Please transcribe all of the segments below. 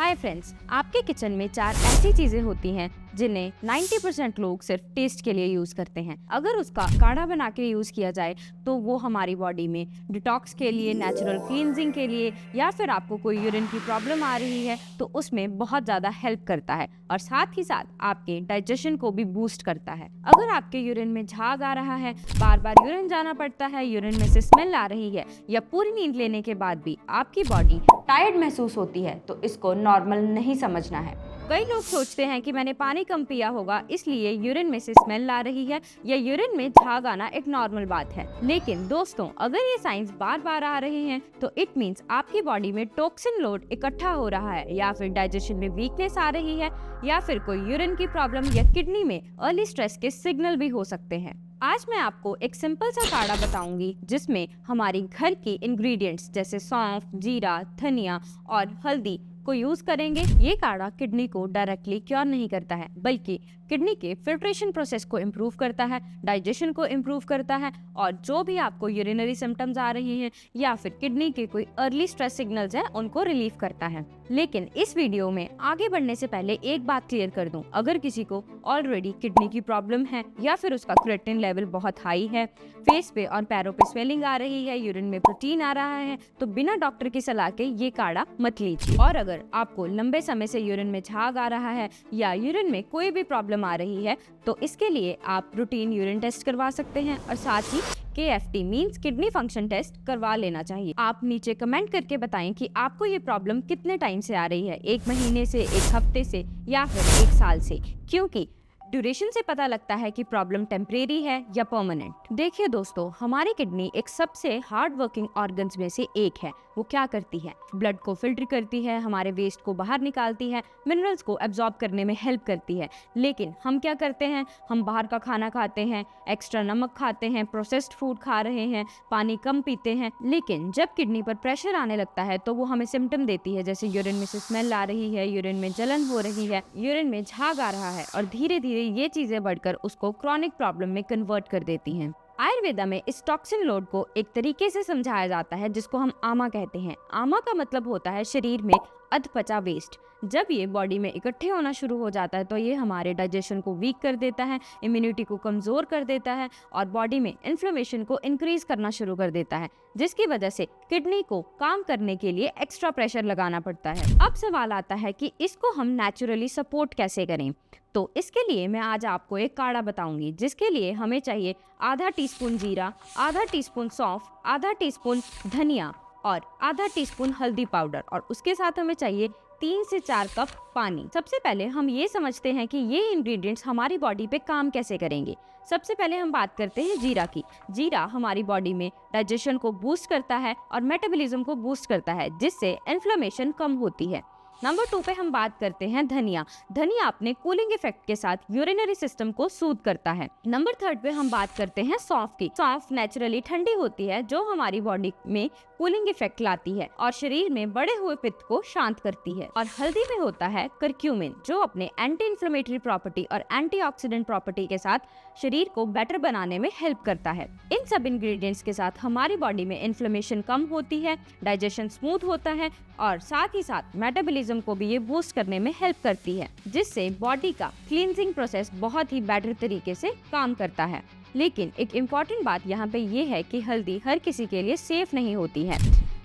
Hi friends, आपके kitchen में 4 ऐसी चीजें होती हैं जिन्हें 90% लोग सिर्फ टेस्ट के लिए यूज करते हैं। अगर उसका काढ़ा बना के यूज किया जाए तो वो हमारी बॉडी में डिटॉक्स के लिए, नेचुरल क्लींजिंग के लिए, या फिर आपको कोई यूरिन की प्रॉब्लम आ रही है तो उसमें बहुत ज्यादा हेल्प करता है और साथ ही साथ आपके डाइजेशन को भी बूस्ट करता है। अगर आपके यूरिन में झाग आ रहा है, बार बार यूरिन जाना पड़ता है, यूरिन में से स्मेल आ रही है, या पूरी नींद लेने के बाद भी आपकी बॉडी टायर्ड महसूस होती है, तो इसको नॉर्मल नहीं समझना है। कई लोग सोचते हैं कि मैंने पानी कम पिया होगा इसलिए यूरिन में से स्मेल आ रही है या यूरिन में झाग आना एक नॉर्मल बात है। लेकिन दोस्तों, अगर ये साइंस बार बार आ रहे हैं तो इट मींस आपकी बॉडी में टॉक्सिन लोड इकट्ठा हो रहा है, या फिर डाइजेशन में वीकनेस आ रही है, या फिर कोई यूरिन की प्रॉब्लम या किडनी में अर्ली स्ट्रेस के सिग्नल भी हो सकते हैं। आज मैं आपको एक सिंपल सा काढ़ा बताऊंगी जिसमें हमारी घर की इंग्रेडिएंट्स जैसे सौंफ, जीरा, धनिया और हल्दी को यूज करेंगे। ये काढ़ा किडनी को डायरेक्टली क्योर नहीं करता है, बल्कि किडनी के फिल्ट्रेशन प्रोसेस को इम्प्रूव करता है, डाइजेशन को इम्प्रूव करता है, और जो भी आपको यूरिनरी सिम्टम्स आ रहे हैं या फिर किडनी के कोई अर्ली स्ट्रेस सिग्नल्स हैं उनको रिलीव करता है। लेकिन इस वीडियो में आगे बढ़ने से पहले एक बात क्लियर कर दूं, अगर किसी को ऑलरेडी किडनी की प्रॉब्लम है या फिर उसका क्रिएटिनिन लेवल बहुत हाई है, फेस पे और पैरों पे स्वेलिंग आ रही है, यूरिन में प्रोटीन आ रहा है, तो बिना डॉक्टर की सलाह के ये काढ़ा मत लीजिए। और अगर आपको लंबे समय से यूरिन में झाग आ रहा है या यूरिन में कोई भी प्रॉब्लम आ रही है तो इसके लिए आप रूटीन यूरिन टेस्ट करवा सकते हैं और साथ ही KFT means kidney function test करवा लेना चाहिए। आप नीचे कमेंट करके बताएं कि आपको ये प्रॉब्लम कितने टाइम से आ रही है, 1 महीने से, 1 हफ्ते से या फिर 1 साल से, क्योंकि ड्यूरेशन से पता लगता है कि प्रॉब्लम टेम्परेरी है या परमानेंट। देखिए दोस्तों, हमारी किडनी एक सबसे हार्ड वर्किंग ऑर्गन्स में से एक है। वो क्या करती है? ब्लड को फिल्टर करती है, हमारे वेस्ट को बाहर निकालती है, मिनरल्स को एब्जॉर्ब करने में हेल्प करती है। लेकिन हम क्या करते हैं? हम बाहर का खाना खाते हैं, एक्स्ट्रा नमक खाते हैं, प्रोसेस्ड फूड खा रहे हैं, पानी कम पीते हैं। लेकिन जब किडनी पर प्रेशर आने लगता है तो वो हमें सिम्टम देती है, जैसे यूरिन में से स्मेल आ रही है, यूरिन में जलन हो रही है, यूरिन में झाग आ रहा है, और धीरे धीरे ये चीजें बढ़कर उसको क्रॉनिक प्रॉब्लम में कन्वर्ट कर देती हैं। आयुर्वेदा में इस टॉक्सिन लोड को एक तरीके से समझाया जाता है जिसको हम आमा कहते हैं। आमा का मतलब होता है शरीर में अधपचा वेस्ट। जब ये बॉडी में इकट्ठे होना शुरू हो जाता है तो ये हमारे डाइजेशन को वीक कर देता है, इम्यूनिटी को कमजोर कर देता है और बॉडी में इन्फ्लेमेशन को इंक्रीज करना शुरू कर देता है, जिसकी वजह से किडनी को काम करने के लिए एक्स्ट्रा प्रेशर लगाना पड़ता है। अब सवाल आता है कि इसको हम नेचुरली सपोर्ट कैसे करें। तो इसके लिए मैं आज आपको एक काढ़ा बताऊंगी जिसके लिए हमें चाहिए आधा टीस्पून जीरा, आधा टीस्पून सौंफ, आधा टीस्पून धनिया और आधा टीस्पून हल्दी पाउडर, और उसके साथ हमें चाहिए 3 से 4 कप पानी। सबसे पहले हम ये समझते हैं कि ये इंग्रेडिएंट्स हमारी बॉडी पे काम कैसे करेंगे। सबसे पहले हम बात करते हैं जीरा की। जीरा हमारी बॉडी में डाइजेशन को बूस्ट करता है और मेटाबॉलिज्म को बूस्ट करता है, जिससे इन्फ्लेमेशन कम होती है। नंबर 2 पे हम बात करते हैं धनिया। धनिया अपने कूलिंग इफेक्ट के साथ यूरिनरी सिस्टम को सूद करता है। नंबर 3 पे हम बात करते हैं सौंफ की। सौंफ नेचुरली ठंडी होती है जो हमारी बॉडी में कूलिंग इफेक्ट लाती है और शरीर में बढ़े हुए पित्त को शांत करती है। और हल्दी में होता है करक्यूमिन जो अपने एंटी इन्फ्लेमेटरी प्रॉपर्टी और एंटीऑक्सीडेंट प्रॉपर्टी के साथ शरीर को बेटर बनाने में हेल्प करता है। इन सब इंग्रेडिएंट्स के साथ हमारी बॉडी में इन्फ्लेमेशन कम होती है, डाइजेशन स्मूथ होता है और साथ ही साथ मेटाबॉलिज्म को भी ये बूस्ट करने में हेल्प करती है, जिससे बॉडी का क्लींजिंग प्रोसेस बहुत ही बेटर तरीके से काम करता है। लेकिन एक इम्पॉर्टेंट बात यहाँ पे ये है कि हल्दी हर किसी के लिए सेफ नहीं होती है।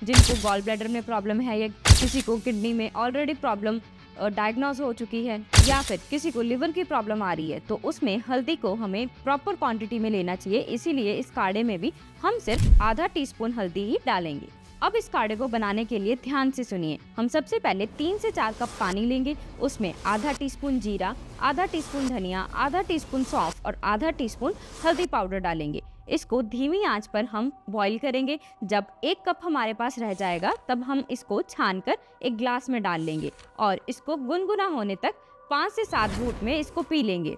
जिनको गॉल ब्लैडर में प्रॉब्लम है या किसी को किडनी में ऑलरेडी प्रॉब्लम डायग्नोज हो चुकी है या फिर किसी को लिवर की प्रॉब्लम आ रही है, तो उसमें हल्दी को हमें प्रॉपर क्वांटिटी में लेना चाहिए। इसीलिए इस काढ़े में भी हम सिर्फ आधा टीस्पून हल्दी ही डालेंगे। अब इस काढ़े को बनाने के लिए ध्यान से सुनिए। हम सबसे पहले 3 से 4 कप पानी लेंगे, उसमें आधा टीस्पून जीरा, आधा टीस्पून धनिया, आधा टीस्पून सौंफ और आधा टीस्पून हल्दी पाउडर डालेंगे। इसको धीमी आंच पर हम बॉईल करेंगे। जब 1 कप हमारे पास रह जाएगा तब हम इसको छानकर एक ग्लास में डाल लेंगे और इसको गुनगुना होने तक 5 से 7 घूंट में इसको पी लेंगे।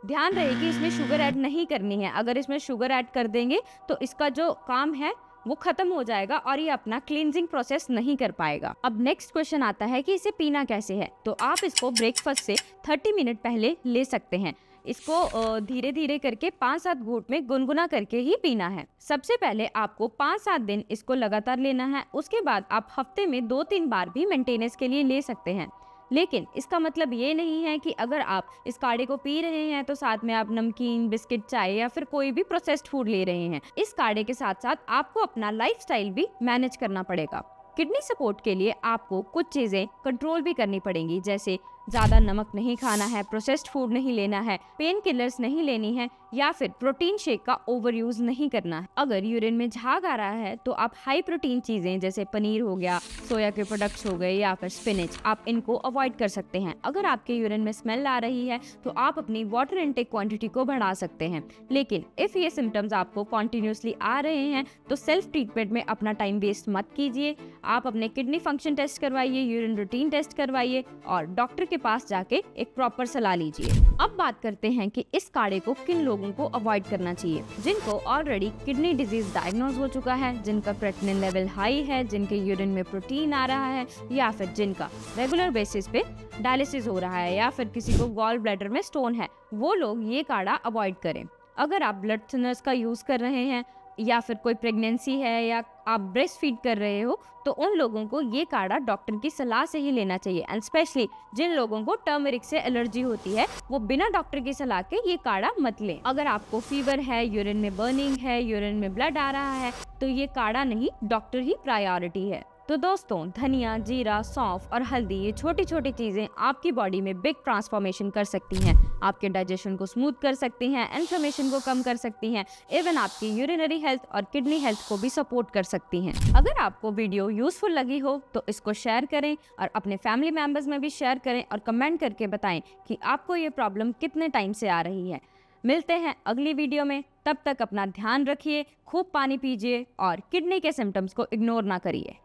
ध्यान रहे कि इसमें शुगर ऐड नहीं करनी है। अगर इसमें शुगर ऐड कर देंगे तो इसका जो काम है वो खत्म हो जाएगा और ये अपना क्लींजिंग प्रोसेस नहीं कर पाएगा। अब नेक्स्ट क्वेश्चन आता है कि इसे पीना कैसे है। तो आप इसको ब्रेकफास्ट से 30 मिनट पहले ले सकते हैं। इसको धीरे धीरे करके 5-7 घूंट में गुनगुना करके ही पीना है। सबसे पहले आपको 5-7 दिन इसको लगातार लेना है। उसके बाद आप हफ्ते में 2-3 बार भी मेंटेनेंस के लिए ले सकते हैं। लेकिन इसका मतलब ये नहीं है कि अगर आप इस काढ़े को पी रहे हैं तो साथ में आप नमकीन, बिस्किट, चाय या फिर कोई भी प्रोसेस्ड फूड ले रहे हैं। इस काढ़े के साथ साथ आपको अपना लाइफस्टाइल भी मैनेज करना पड़ेगा। किडनी सपोर्ट के लिए आपको कुछ चीज़ें कंट्रोल भी करनी पड़ेंगी, जैसे ज़्यादा नमक नहीं खाना है, प्रोसेस्ड फूड नहीं लेना है, पेन किलर्स नहीं लेनी है या फिर प्रोटीन शेक का ओवर यूज़ नहीं करना है। अगर यूरिन में झाग आ रहा है तो आप हाई प्रोटीन चीज़ें जैसे पनीर हो गया, सोया के प्रोडक्ट्स हो गए या फिर स्पिनच, आप इनको अवॉइड कर सकते हैं। अगर आपके यूरिन में स्मेल आ रही है तो आप अपनी वाटर इनटेक क्वांटिटी को बढ़ा सकते हैं। लेकिन इफ़ ये सिम्टम्स आपको कॉन्टिन्यूसली आ रहे हैं तो सेल्फ ट्रीटमेंट में अपना टाइम वेस्ट मत कीजिए। आप अपने किडनी फंक्शन टेस्ट करवाइए, यूरिन रूटीन टेस्ट करवाइए और डॉक्टर के पास जाके एक प्रॉपर सलाह लीजिए। अब बात करते हैं कि इस काढ़े को किन लोगों को अवॉइड करना चाहिए। जिनको ऑलरेडी किडनी डिजीज डायग्नोज हो चुका है, जिनका क्रेटिनिन लेवल हाई है, जिनके यूरिन में प्रोटीन आ रहा है या फिर जिनका रेगुलर बेसिस पे डायलिसिस हो रहा है या फिर किसी को गॉल ब्लैडर में स्टोन है, वो लोग ये काढ़ा अवॉइड करें। अगर आप ब्लड थिनर्स का यूज कर रहे हैं या फिर कोई प्रेगनेंसी है या आप ब्रेस्ट फीड कर रहे हो तो उन लोगों को ये काढ़ा डॉक्टर की सलाह से ही लेना चाहिए। एंड स्पेशली जिन लोगों को टर्मरिक से एलर्जी होती है वो बिना डॉक्टर की सलाह के ये काढ़ा मत लें। अगर आपको फीवर है, यूरिन में बर्निंग है, यूरिन में ब्लड आ रहा है तो ये काढ़ा नहीं, डॉक्टर ही प्रायोरिटी है। तो दोस्तों, धनिया, जीरा, सौंफ और हल्दी, ये छोटी छोटी चीज़ें आपकी बॉडी में बिग ट्रांसफॉर्मेशन कर सकती हैं। आपके डाइजेशन को स्मूथ कर सकती हैं, इन्फ्लेमेशन को कम कर सकती हैं, इवन आपकी यूरिनरी हेल्थ और किडनी हेल्थ को भी सपोर्ट कर सकती हैं। अगर आपको वीडियो यूजफुल लगी हो तो इसको शेयर करें और अपने फैमिली मेम्बर्स में भी शेयर करें और कमेंट करके बताएं कि आपको ये प्रॉब्लम कितने टाइम से आ रही है। मिलते हैं अगली वीडियो में, तब तक अपना ध्यान रखिए, खूब पानी पीजिए और किडनी के सिम्टम्स को इग्नोर ना करिए।